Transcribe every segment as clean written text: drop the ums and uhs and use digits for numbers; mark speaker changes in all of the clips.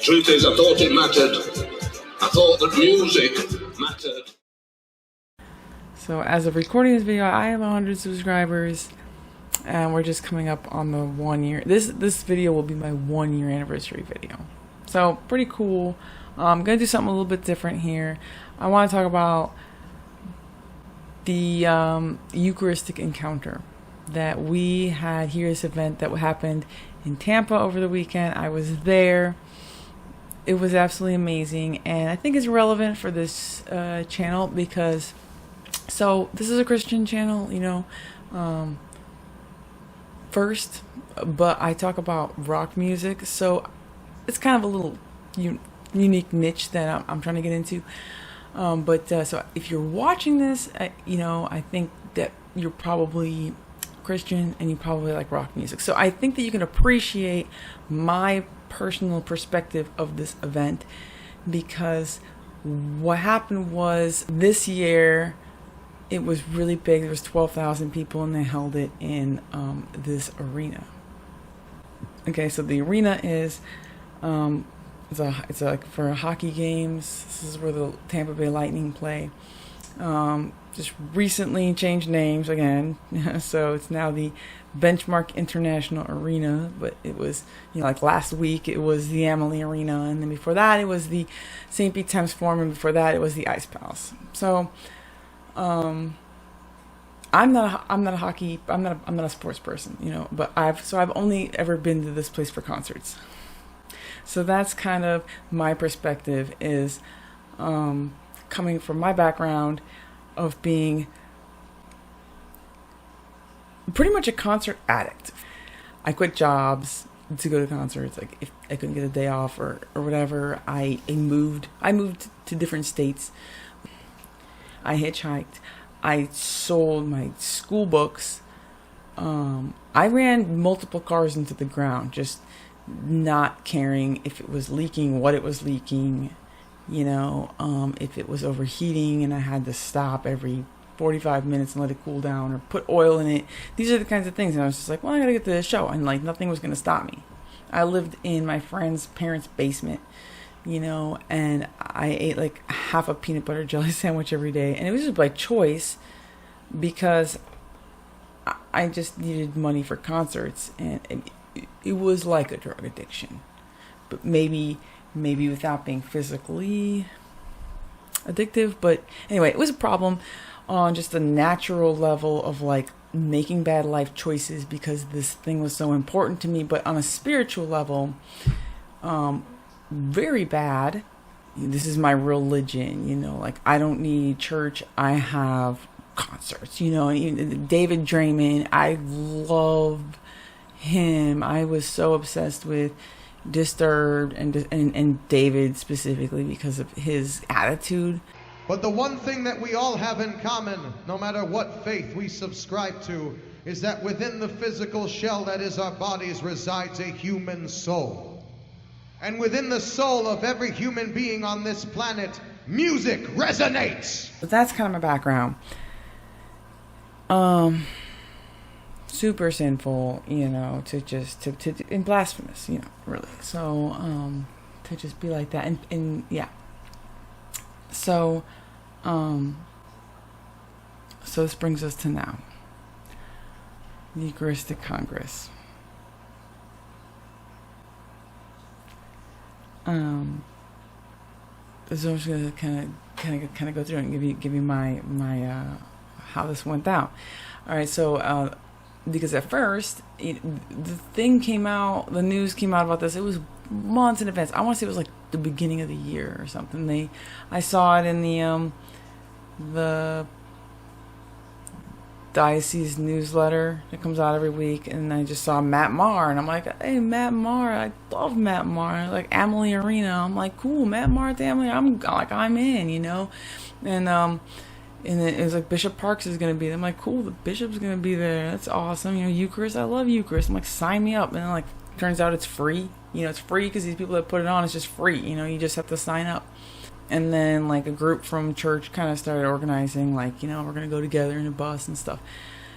Speaker 1: Truth is, I thought it mattered. I thought that music mattered.
Speaker 2: So as of recording this video, I have 100 subscribers, and we're just coming up on the 1 year. This video will be my 1 year anniversary video. So pretty cool. I'm gonna do something a little bit different here. I want to talk about the Eucharistic Encounter that we had here. This event that happened in Tampa over the weekend. I was there. It was absolutely amazing, and I think it's relevant for this channel because, so this is a Christian channel, you know, first, but I talk about rock music, so it's kind of a little unique niche that I'm trying to get into. So if you're watching this, you know, I think that you're probably Christian and you probably like rock music. So I think that you can appreciate my personal perspective of this event, because what happened was this year it was really big. There was 12,000 people and they held it in this arena. Okay, so the arena is it's like for hockey games. This is where the Tampa Bay Lightning play. Just recently changed names again, so it's now the Benchmark International Arena, but it was, you know, like last week it was the Amalie Arena, and then before that it was the St. Pete Thames Forum, and before that it was the Ice Palace. So I'm not a sports person, you know, but I've only ever been to this place for concerts. So that's kind of my perspective, is coming from my background of being pretty much a concert addict. I quit jobs to go to concerts. Like if I couldn't get a day off or whatever, I moved to different states. I hitchhiked. I sold my school books. I ran multiple cars into the ground, just not caring if it was leaking, what it was leaking, you know, if it was overheating and I had to stop every 45 minutes and let it cool down, or put oil in it. These are the kinds of things. And I was just like, well, I gotta get to the show. And like nothing was gonna stop me. I lived in my friend's parents' basement, you know, and I ate like half a peanut butter jelly sandwich every day. And it was just by choice, because I just needed money for concerts, and it was like a drug addiction, but maybe without being physically addictive. But anyway, it was a problem on just a natural level of like making bad life choices because this thing was so important to me. But on a spiritual level, very bad. This is my religion, you know, like I don't need church. I have concerts, you know, and David Draymond, I love him. I was so obsessed with Disturbed and David specifically because of his attitude.
Speaker 3: But the one thing that we all have in common, no matter what faith we subscribe to, is that within the physical shell that is our bodies resides a human soul. And within the soul of every human being on this planet, music resonates.
Speaker 2: But that's kind of my background. Super sinful, you know, and blasphemous, you know, really. So, to just be like that, and yeah. So this brings us to now. The Eucharistic Congress. So I'm just gonna kind of go through it and give you my how this went down. All right, so because at first the news came out about this. It was months in advance. I want to say it was like the beginning of the year or something. I saw it in the diocese newsletter that comes out every week, and I just saw Matt Maher, and I'm like, hey, Matt Maher, I love Matt Maher, like Amalie Arena. I'm like, cool, Matt Maher at the Amalie. I'm in, you know, and it was like Bishop Parks is going to be there. I'm like, cool, the bishop's going to be there. That's awesome. You know, Eucharist, I love Eucharist. I'm like, sign me up. And then like, turns out it's free. You know, it's free because these people that put it on, it's just free. You know, you just have to sign up. And then like a group from church kind of started organizing, like, you know, we're going to go together in a bus and stuff.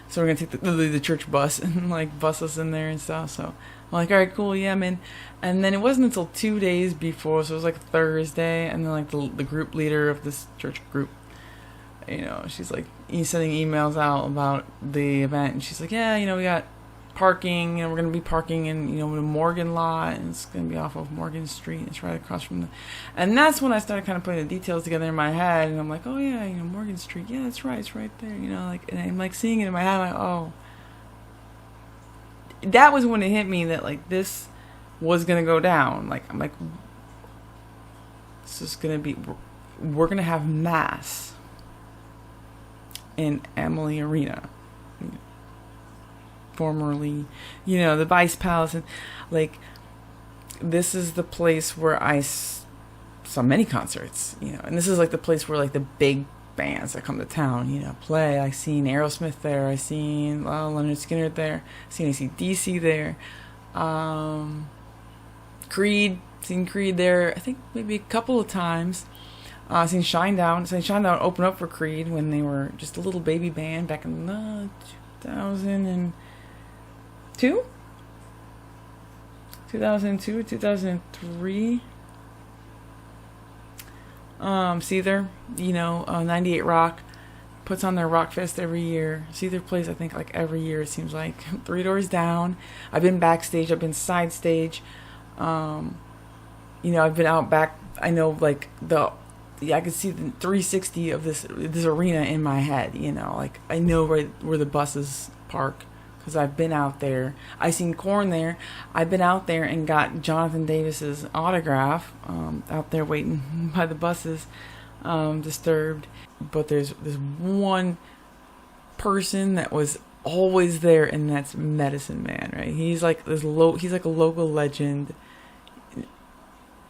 Speaker 2: So we're going to take the church bus and like bus us in there and stuff. So like, all right, cool, yeah, man. And then it wasn't until 2 days before, so it was like Thursday, and then like the group leader of this church group, she's like sending emails out about the event, and she's like, yeah, we got parking, and we're going to be parking in, the Morgan lot, and it's going to be off of Morgan Street. It's right across from and that's when I started kind of putting the details together in my head, and I'm like, oh yeah, Morgan Street, yeah, that's right, it's right there, and I'm like seeing it in my head, I'm like, oh. That was when it hit me that like this was going to go down. Like, I'm like, this is going to be, we're going to have mass in Emily Arena, formerly, the Vice Palace, and like, this is the place where I saw many concerts, and this is like the place where like the big bands that come to town, play. I seen Aerosmith there, I seen Leonard Skinner there, seen AC/DC there, seen Creed there, I think maybe a couple of times. Seen Shinedown open up for Creed when they were just a little baby band back in 2002, 2003. Seether, 98 Rock puts on their Rock Fest every year. Seether plays, I think, like every year, it seems like. 3 Doors Down. I've been backstage, I've been side stage. I've been out back. I know, like, I could see the 360 of this arena in my head, like, I know right where the buses park, because I've been out there. I seen Korn there. I've been out there and got Jonathan Davis's autograph, out there waiting by the buses, Disturbed. But there's one person that was always there, and that's Medicine Man, right? He's like he's like a local legend,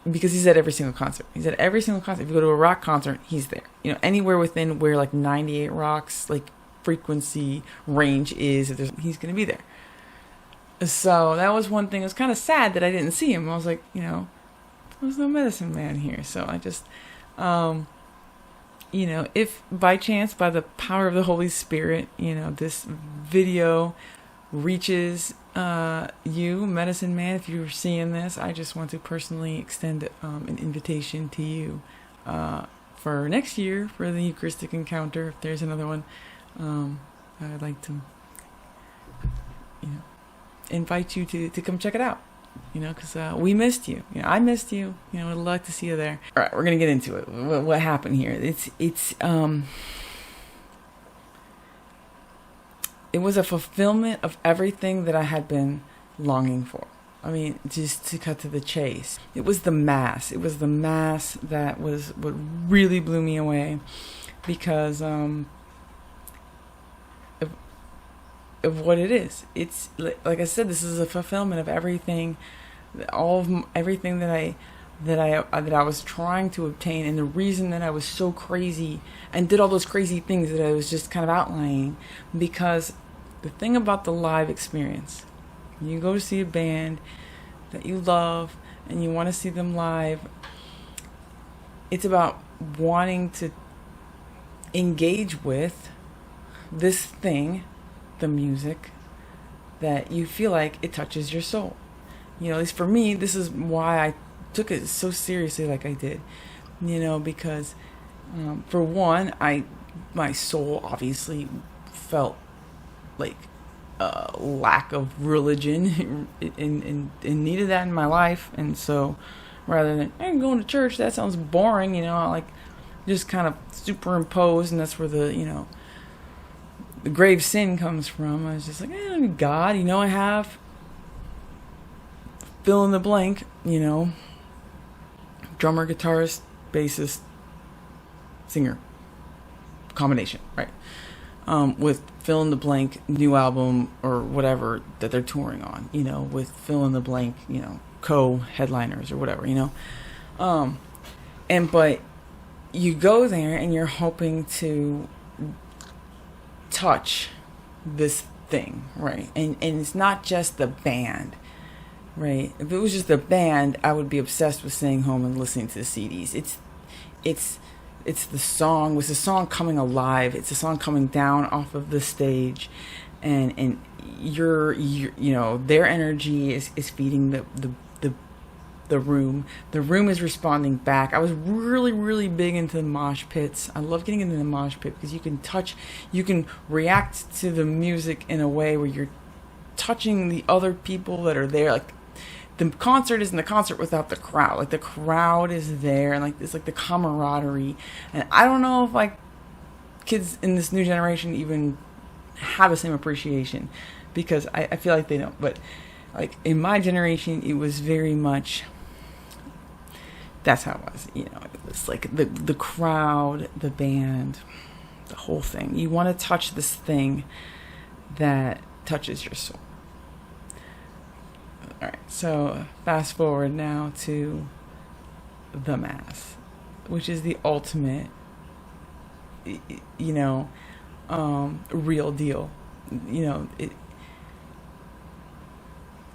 Speaker 2: because he's at every single concert. If you go to a rock concert, he's there. Anywhere within where like 98 Rock's like frequency range is, he's going to be there. So that was one thing. It was kind of sad that I didn't see him. I was like, there's no Medicine Man here. So I just, if by chance, by the power of the Holy Spirit, this video reaches you, Medicine Man, if you're seeing this, I just want to personally extend an invitation to you for next year for the Eucharistic Encounter, if there's another one. I'd like to, invite you to come check it out, because we missed you. I missed you. I'd like to see you there. All right, we're gonna get into it. What happened here? It was a fulfillment of everything that I had been longing for. I mean, just to cut to the chase, it was the mass. It was the mass that was what really blew me away, because of what it is. It's like I said, this is a fulfillment of everything, everything that I was trying to obtain, and the reason that I was so crazy and did all those crazy things that I was just kind of outlining, because the thing about the live experience, you go to see a band that you love and you want to see them live, it's about wanting to engage with this thing, the music, that you feel like it touches your soul. At least for me, this is why I took it so seriously like I did. Because for one, my soul obviously felt like a lack of religion and needed that in my life. And so rather than I'm going to church, that sounds boring, like just kind of superimposed, and that's where the grave sin comes from. I was just like, God, I have fill in the blank, drummer, guitarist, bassist, singer combination, right? With fill in the blank new album or whatever that they're touring on, with fill in the blank, co-headliners or whatever, but you go there and you're hoping to touch this thing, right? And it's not just the band, right? If it was just the band, I would be obsessed with staying home and listening to the CDs. It's the song. It's the song coming alive. It's the song coming down off of the stage, and your you know, their energy is feeding the room. The room is responding back. I was really big into the mosh pits. I love getting into the mosh pit because you can react to the music in a way where you're touching the other people that are there. Like, the concert isn't the concert without the crowd. Like, the crowd is there, and like it's like the camaraderie. And I don't know if like kids in this new generation even have the same appreciation, because I feel like they don't. But like in my generation, it was very much, that's how it was. You know, it was like the crowd, the band, the whole thing. You want to touch this thing that touches your soul. All right, so fast forward now to the Mass, which is the ultimate, you know, real deal. You know,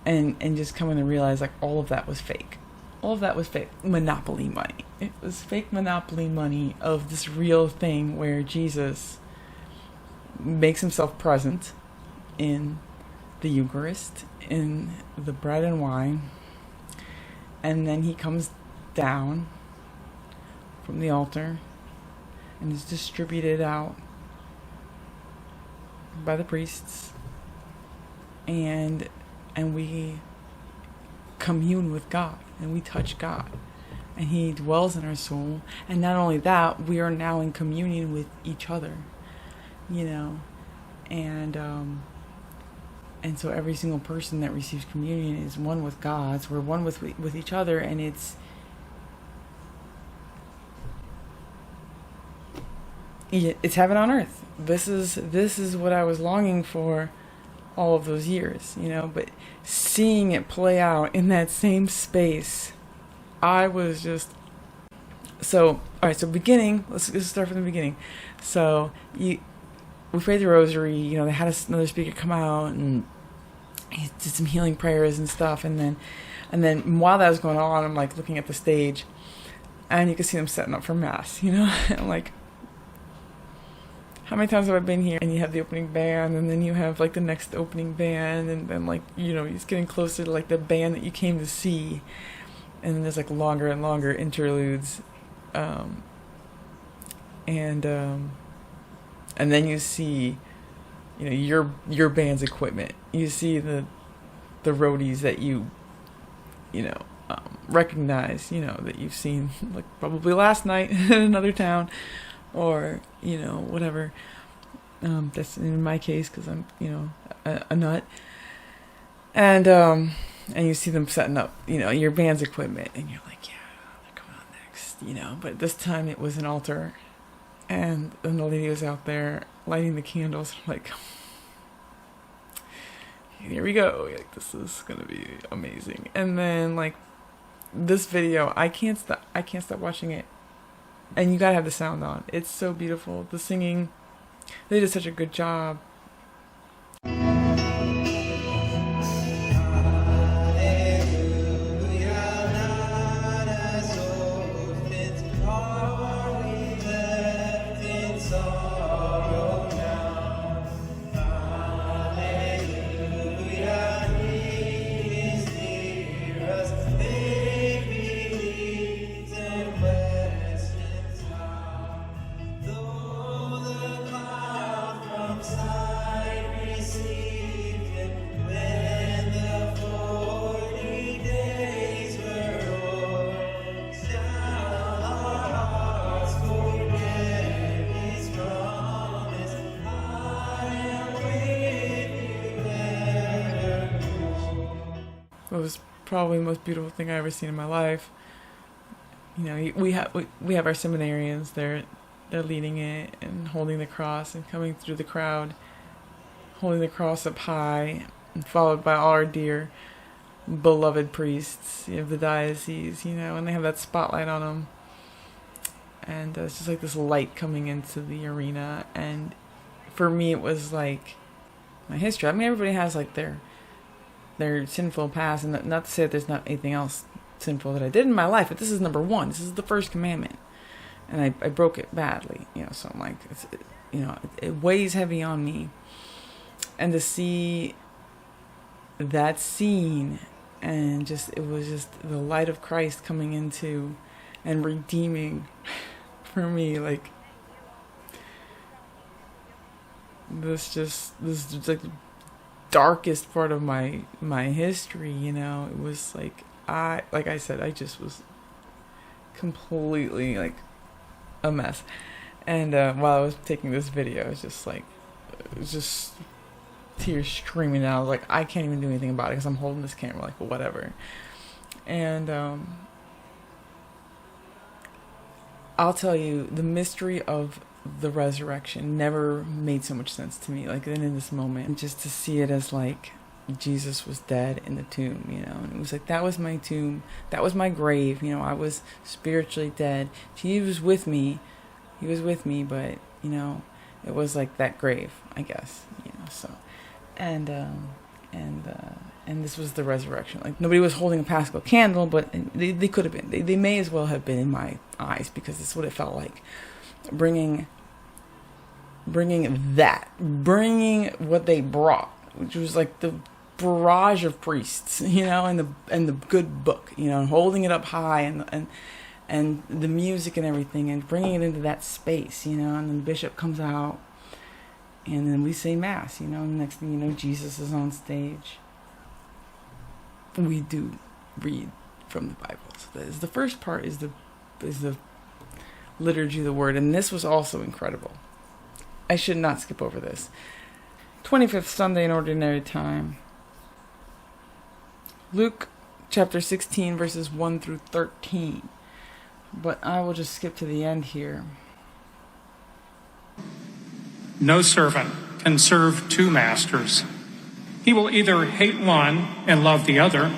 Speaker 2: and just coming to realize like all of that was fake. All of that was fake Monopoly money. It was fake Monopoly money of this real thing where Jesus makes himself present in the Eucharist, in the bread and wine, and then he comes down from the altar and is distributed out by the priests, and we commune with God, and we touch God, and he dwells in our soul. And not only that, we are now in communion with each other, you know, and so every single person that receives communion is one with God. So we're one with each other, and it's heaven on earth. This is what I was longing for all of those years, you know. But seeing it play out in that same space, I was just so. All right, so beginning. Let's start from the beginning. So we prayed the rosary, you know, they had another speaker come out and he did some healing prayers and stuff, and then while that was going on, I'm like looking at the stage, and you can see them setting up for Mass, you know. I'm like, how many times have I been here? And you have the opening band, and then you have like the next opening band, and then like, you know, it's getting closer to like the band that you came to see, and then there's like longer and longer interludes, and then you see, you know, your band's equipment. You see the roadies that you know, recognize, you know, that you've seen like probably last night in another town, or, you know, whatever. That's in my case because I'm, you know, a nut. And you see them setting up, you know, your band's equipment, and you're like, yeah, they're coming on next, you know. But this time it was an altar. And the lady was out there lighting the candles. I'm like, here we go. Like, this is gonna be amazing. And then like this video, I can't stop watching it. And you gotta have the sound on. It's so beautiful. The singing, they did such a good job. It was probably the most beautiful thing I ever seen in my life. You know, we have our seminarians. They're leading it and holding the cross and coming through the crowd, holding the cross up high, and followed by all our dear, beloved priests of the diocese. You know, and they have that spotlight on them, and it's just like this light coming into the arena. And for me, it was like my history. I mean, everybody has like their sinful past, and not to say that there's not anything else sinful that I did in my life, but this is number one. This is the first commandment, and I broke it badly, you know. So I'm like, you know, it weighs heavy on me. And to see that scene, and just, it was just the light of Christ coming into and redeeming for me, like, this is like the darkest part of my history, you know. It was like, like I said, I just was completely like a mess. And while I was taking this video, it was just tears streaming out. I was like, I can't even do anything about it because I'm holding this camera, like, whatever. And I'll tell you, the mystery of the resurrection never made so much sense to me, like, then in this moment, and just to see it as like Jesus was dead in the tomb, you know, and it was like, that was my tomb, that was my grave, you know, I was spiritually dead. He was with me, but, you know, it was like that grave, I guess, you know. So, and this was the resurrection. Like, nobody was holding a Paschal candle, but they could have been. They may as well have been in my eyes, because that's what it felt like. Bringing what they brought, which was like the barrage of priests, you know, and the good book, you know, and holding it up high, and the music and everything, and bringing it into that space, you know. And then the bishop comes out, and then we say mass, you know, and the next thing you know, Jesus is on stage. We do read from the Bible. So the first part is the liturgy of the word, and this was also incredible. I should not skip over this. 25th Sunday in Ordinary Time. Luke chapter 16 verses 1 through 13. But I will just skip to the end here.
Speaker 4: No servant can serve two masters. He will either hate one and love the other,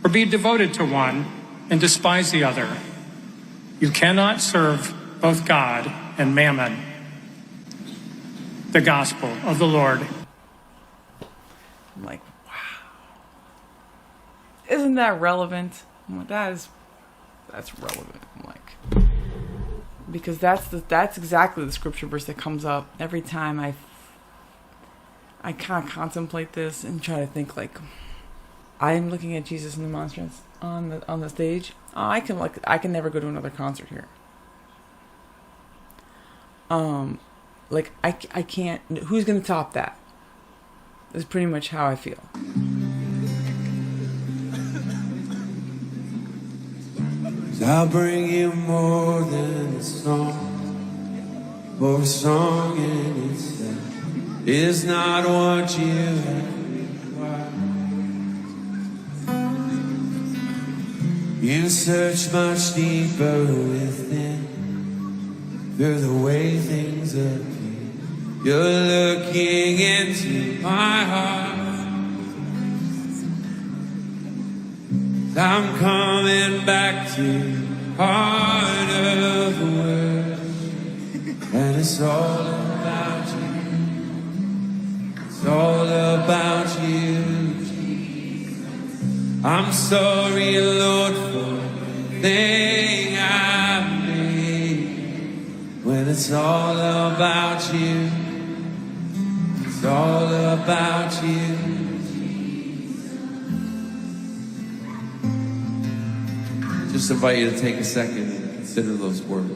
Speaker 4: or be devoted to one and despise the other. You cannot serve both God and mammon. The gospel of the Lord.
Speaker 2: I'm like, wow. Isn't that relevant? I'm like, that's relevant. I'm like, because that's exactly the scripture verse that comes up every time I kind of contemplate this and try to think, like, I'm looking at Jesus and the monstrance on the stage. Oh, I can never go to another concert here. Like, I can't. Who's gonna top that? That's pretty much how I feel.
Speaker 5: I'll bring you more than a song, for a song in itself is not what you have required. You search much deeper within, through the way things appear. You're looking into my heart. I'm coming back to heart of the world, and it's all about you. It's all about you, Jesus. I'm sorry, Lord, for the thing I made. When it's all about you, it's all about you. Just invite you to take a second and consider those words.